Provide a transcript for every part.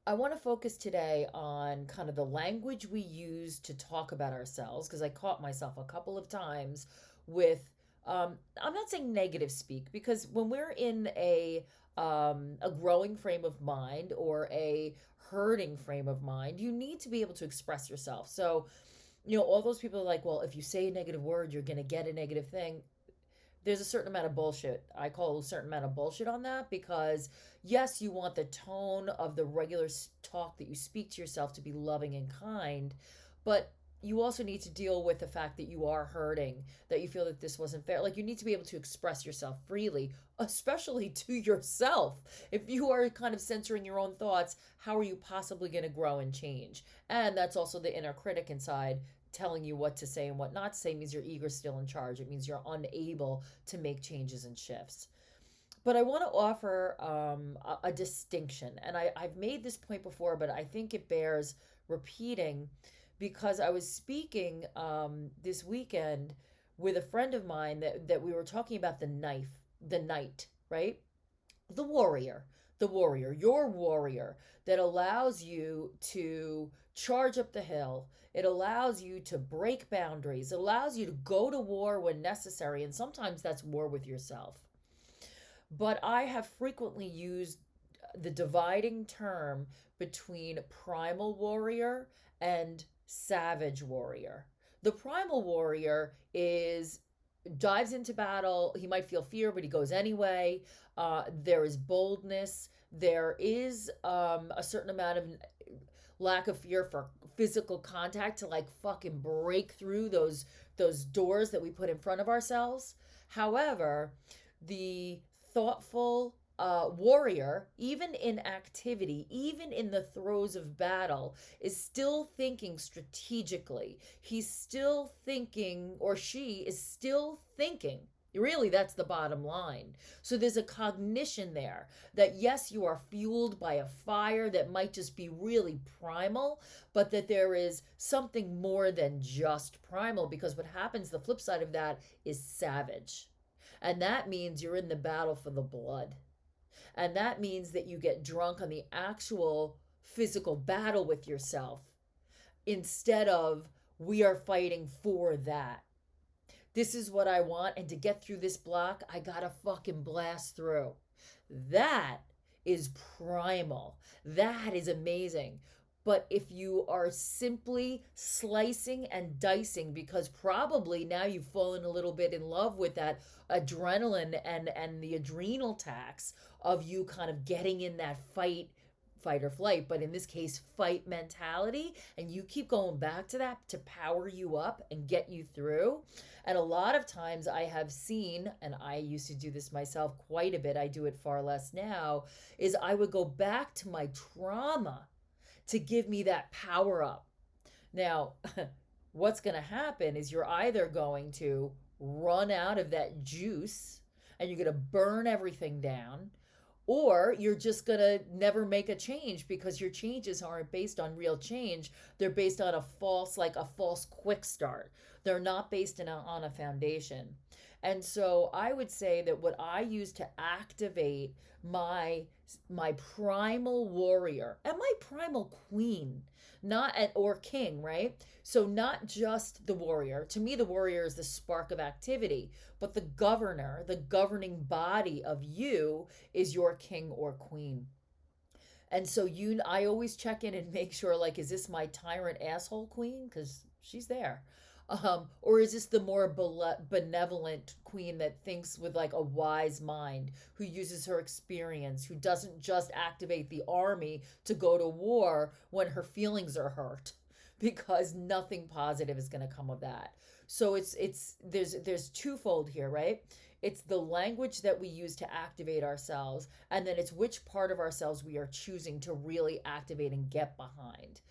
I want to focus today on kind of the language we use to talk about ourselves because I caught myself a couple of times with I'm not saying negative speak because when we're in a growing frame of mind or a hurting frame of mind, you need to be able to express yourself. So, all those people are like, well, if you say a negative word, you're going to get a negative thing. There's a certain amount of bullshit. I call a certain amount of bullshit on that because, yes, you want the tone of the regular talk that you speak to yourself to be loving and kind, but you also need to deal with the fact that you are hurting, that you feel that this wasn't fair. Like, you need to be able to express yourself freely, especially to yourself. If you are kind of censoring your own thoughts, how are you possibly going to grow and change? And that's also the inner critic inside telling you what to say and what not to say. Means your ego's still in charge. It means you're unable to make changes and shifts. But I want to offer a distinction. And I've made this point before, but I think it bears repeating because I was speaking this weekend with a friend of mine that we were talking about the knight, right? The warrior, your warrior that allows you to charge up the hill. It allows you to break boundaries. It allows you to go to war when necessary. And sometimes that's war with yourself. But I have frequently used the dividing term between primal warrior and savage warrior. The primal warrior is dives into battle. He might feel fear, but he goes anyway. There is boldness. There is a certain amount of lack of fear for physical contact to like fucking break through those doors that we put in front of ourselves. However, the thoughtful warrior, even in activity, even in the throes of battle, is still thinking strategically. He's still thinking, or she is still thinking. Really, that's the bottom line. So there's a cognition there that yes, you are fueled by a fire that might just be really primal, but that there is something more than just primal because what happens, the flip side of that is savage. And that means you're in the battle for the blood. And that means that you get drunk on the actual physical battle with yourself instead of we are fighting for that. This is what I want. And to get through this block, I gotta fucking blast through. That is primal. That is amazing. But if you are simply slicing and dicing because probably now you've fallen a little bit in love with that adrenaline and the adrenal tax of you kind of getting in that fight or flight, but in this case fight mentality, and you keep going back to that to power you up and get you through. And a lot of times I have seen, and I used to do this myself quite a bit, I do it far less now, is I would go back to my trauma to give me that power up. Now, what's going to happen is you're either going to run out of that juice and you're going to burn everything down, or you're just going to never make a change because your changes aren't based on real change. They're based on a false quick start. They're not based on a foundation. And so I would say that what I use to activate my my primal warrior and my primal queen, not or king, right? So not just the warrior. To me, the warrior is the spark of activity, but the governor, the governing body of you is your king or queen. And so I always check in and make sure, like, is this my tyrant asshole queen? Because she's there. Or is this the more benevolent queen that thinks with like a wise mind, who uses her experience, who doesn't just activate the army to go to war when her feelings are hurt, because nothing positive is going to come of that. So there's twofold here, right? It's the language that we use to activate ourselves, and then it's which part of ourselves we are choosing to really activate and get behind.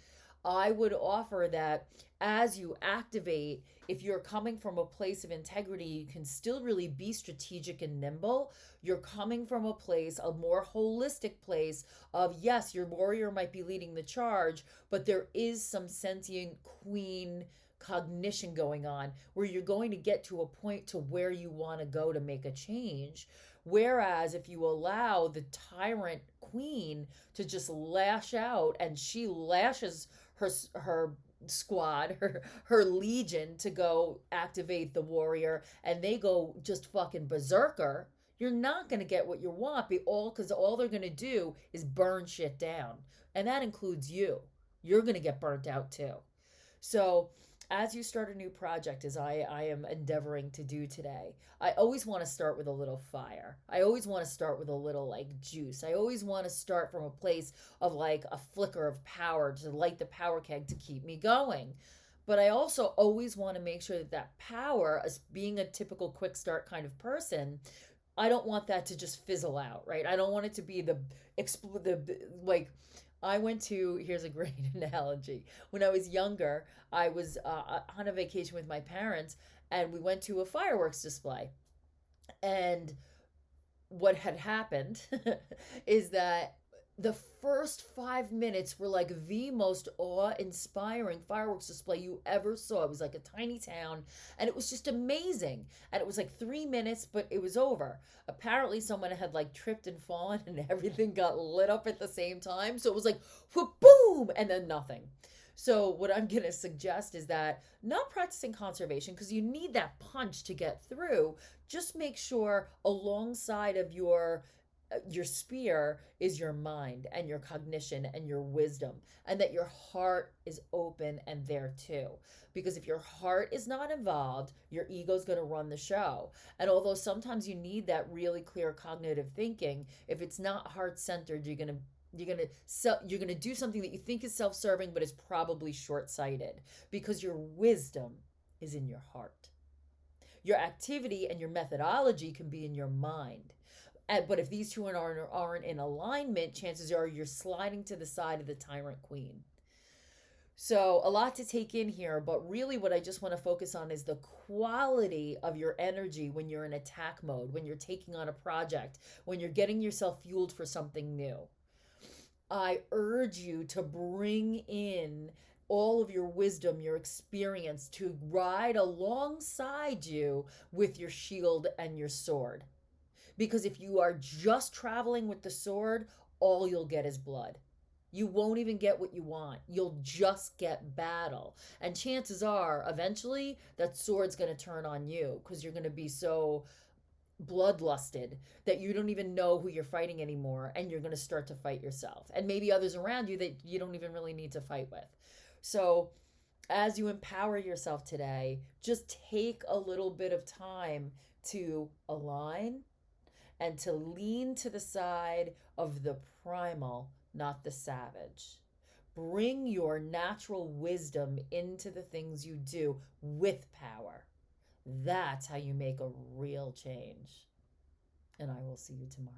I would offer that as you activate, if you're coming from a place of integrity, you can still really be strategic and nimble. You're coming from a place, a more holistic place of, yes, your warrior might be leading the charge, but there is some sentient queen cognition going on where you're going to get to a point to where you want to go to make a change. Whereas if you allow the tyrant queen to just lash out, and she lashes her squad, her legion, to go activate the warrior, and they go just fucking berserker, you're not going to get what you want, because all they're going to do is burn shit down, and that includes you. You're going to get burnt out too. So, as you start a new project, as I am endeavoring to do today, I always want to start with a little fire. I always want to start with a little like juice. I always want to start from a place of like a flicker of power to light the power keg to keep me going. But I also always want to make sure that that power, as being a typical quick start kind of person, I don't want that to just fizzle out, right? I don't want it to be like I went to, here's a great analogy. When I was younger, I was on a vacation with my parents, and we went to a fireworks display. And what had happened is that the first 5 minutes were like the most awe-inspiring fireworks display you ever saw. It was like a tiny town, and it was just amazing. And it was like 3 minutes, but it was over. Apparently, someone had like tripped and fallen, and everything got lit up at the same time. So it was like, whoop, boom, and then nothing. So what I'm going to suggest is that not practicing conservation, because you need that punch to get through. Just make sure alongside of your spear is your mind and your cognition and your wisdom, and that your heart is open and there too. Because if your heart is not involved, your ego's going to run the show. And although sometimes you need that really clear cognitive thinking, if it's not heart centered, you're going to do something that you think is self-serving, but is probably short-sighted, because your wisdom is in your heart. Your activity and your methodology can be in your mind. But if these two aren't in alignment, chances are you're sliding to the side of the tyrant queen. So, a lot to take in here, but really what I just want to focus on is the quality of your energy when you're in attack mode, when you're taking on a project, when you're getting yourself fueled for something new. I urge you to bring in all of your wisdom, your experience, to ride alongside you with your shield and your sword. Because if you are just traveling with the sword, all you'll get is blood. You won't even get what you want. You'll just get battle. And chances are, eventually, that sword's going to turn on you, because you're going to be so bloodlusted that you don't even know who you're fighting anymore, and you're going to start to fight yourself. And maybe others around you that you don't even really need to fight with. So, as you empower yourself today, just take a little bit of time to align and to lean to the side of the primal, not the savage. Bring your natural wisdom into the things you do with power. That's how you make a real change. And I will see you tomorrow.